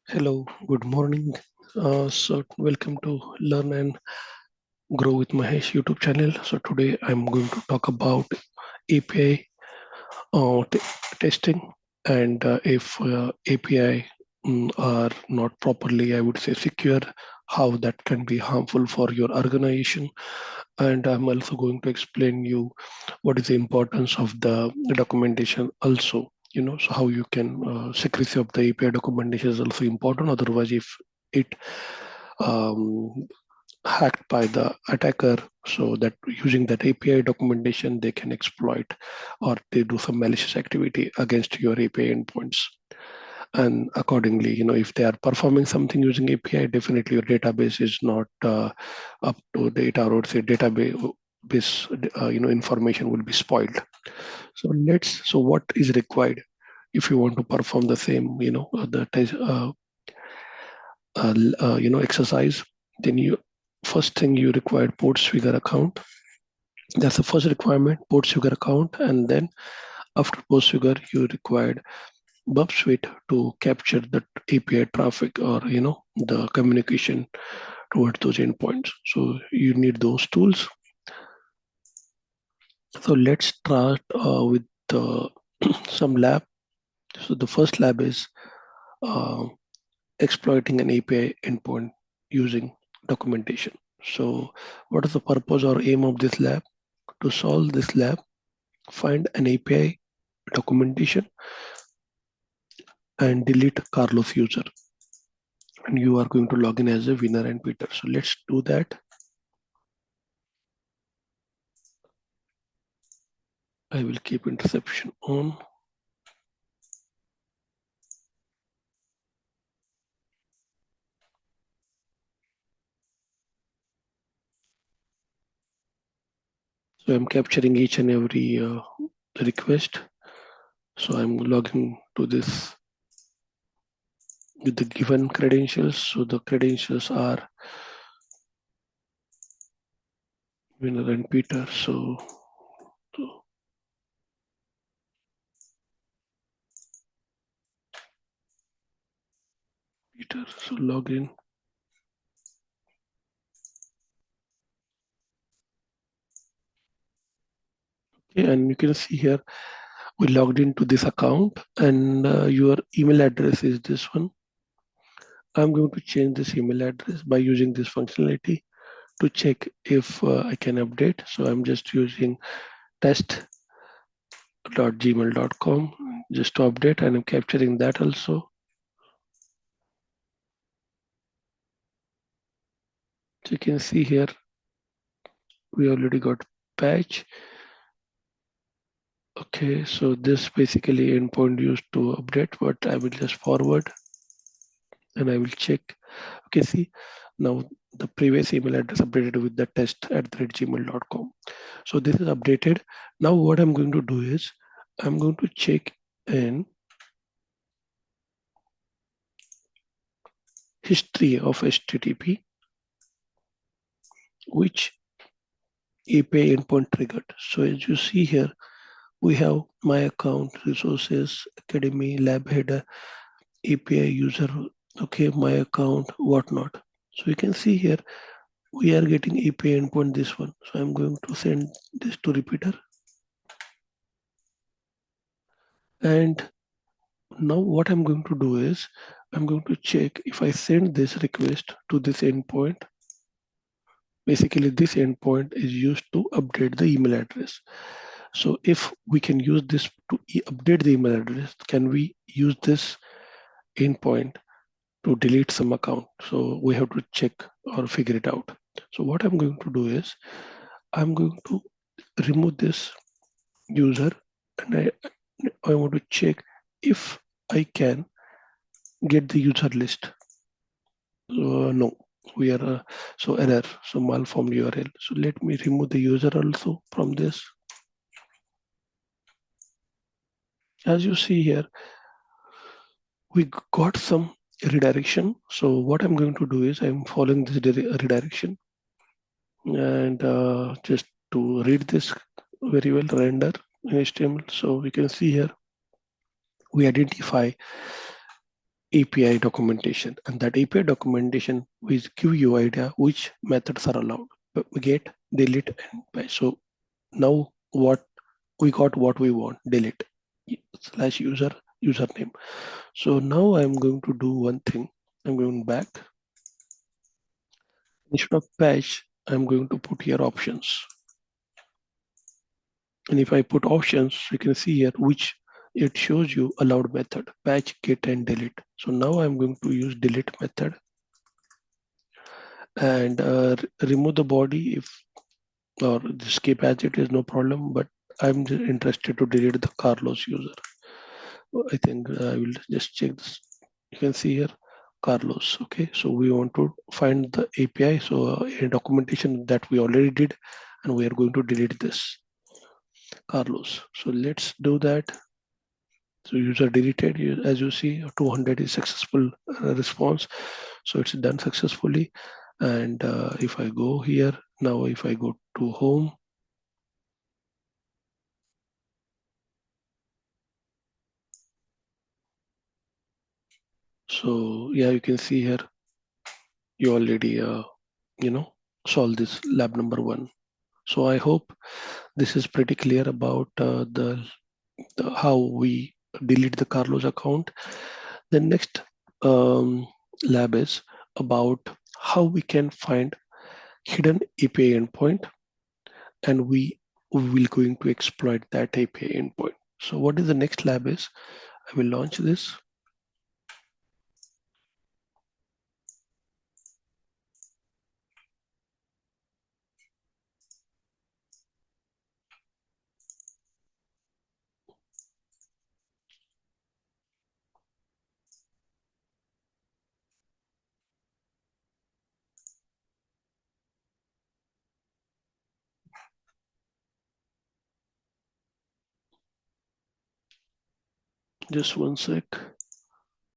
Hello, good morning. Welcome to Learn and Grow with Mahesh YouTube channel. So today I'm going to talk about API testing, and if API are not properly, I would say, secure, how that can be harmful for your organization. And I'm also going to explain you what is the importance of the documentation also. So how you can secrecy of the API documentation is also important. Otherwise, if it um, hacked by the attacker, so that using that API documentation, they can exploit or they do some malicious activity against your API endpoints. And accordingly, if they are performing something using API, definitely your database is not up to date, or I would say database information will be spoiled. So what is required if you want to perform the same, the exercise? Then you first thing you require PortSwigger account. That's the first requirement, PortSwigger account, and then after PortSwigger, you required Burpsuite to capture the API traffic, or the communication towards those endpoints. So you need those tools. So let's start with some lab. So the first lab is uh, exploiting an API endpoint using documentation. So what is the purpose or aim of this lab? To solve this lab, find an API documentation and delete Carlos user. And you are going to log in as a winner and Peter. So let's do that. I will keep interception on. So I'm capturing each and every request. So I'm logging to this with the given credentials. So the credentials are winner and Peter. So Peter, so log in. Okay, and you can see here, we logged into this account, and your email address is this one. I'm going to change this email address by using this functionality to check if I can update. So I'm just using test.gmail.com just to update, and I'm capturing that also. So you can see here, we already got patch. Okay, so this basically endpoint used to update, but I will just forward and I will check. Okay, see, now the previous email address updated with the test@gmail.com. So this is updated. Now what I'm going to do is I'm going to check in history of HTTP, which API endpoint triggered. So as you see here, we have my account, resources, academy, lab header, API user, okay, my account, whatnot. So you can see here, we are getting API endpoint this one. So I'm going to send this to repeater. And now what I'm going to do is, I'm going to check if I send this request to this endpoint. Basically, this endpoint is used to update the email address. So if we can use this to update the email address, can we use this endpoint to delete some account? So we have to check or figure it out. So what I'm going to do is, I'm going to remove this user, and I want to check if I can get the user list. No, we are so error, so malformed URL. So let me remove the user also from this. As you see here, we got some redirection. So what I'm going to do is, I'm following this redirection, and just to read this very well, render in HTML. So we can see here, we identify API documentation, and that API documentation will give you idea which methods are allowed. Get, delete, and patch. So now what we got, what we want, delete slash username. So now I'm going to do one thing. I'm going back. Instead of patch, I'm going to put here options. And if I put options, you can see here which it shows you allowed method, patch, get, and delete. So now I'm going to use delete method and remove the body if or skip as it is no problem. But I'm just interested to delete the Carlos user. I think I will just check this. You can see here Carlos. Okay, so we want to find the API. So a documentation that we already did, and we are going to delete this Carlos. So let's do that. So user deleted, as you see, 200 is successful response. So it's done successfully. And if I go here, now if I go to home, so yeah, you can see here, you already, solve this lab number 1. So I hope this is pretty clear about the how we delete the Carlos account. The next lab is about how we can find hidden API endpoint, and we will going to exploit that API endpoint. So what is the next lab is, I will launch this. Just one sec.